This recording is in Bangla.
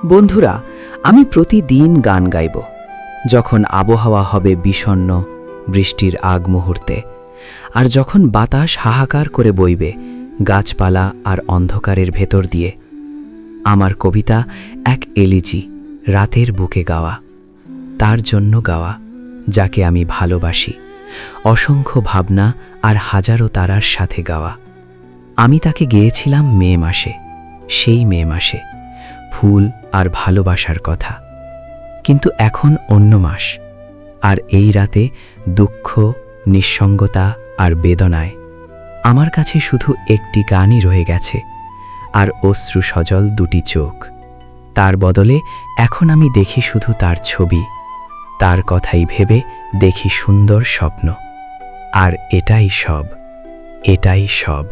বন্ধুরা, আমি প্রতিদিন গান গাইব, যখন আবহাওয়া হবে বিষণ্ণ, বৃষ্টির আগ মুহূর্তে, আর যখন বাতাস হাহাকার করে বইবে গাছপালা আর অন্ধকারের ভেতর দিয়ে। আমার কবিতা এক এলিজি, রাতের বুকে গাওয়া, তার জন্য গাওয়া যাকে আমি ভালোবাসি, অসংখ্য ভাবনা আর হাজারো তারার সাথে গাওয়া। আমি তাকে গেয়েছিলাম মে মাসে, সেই মে মাসে, ফুল আর ভালোবাসার কথা। কিন্তু এখন অন্য মাস, আর এই রাতে দুঃখ, নিঃসঙ্গতা আর বেদনায় আমার কাছে শুধু একটি গানই রয়ে গেছে, আর অশ্রু সজল দুটি চোখ। তার বদলে এখন আমি দেখি শুধু তার ছবি, তার কথাই ভেবে দেখি সুন্দর স্বপ্ন। আর এটাই সব, এটাই সব।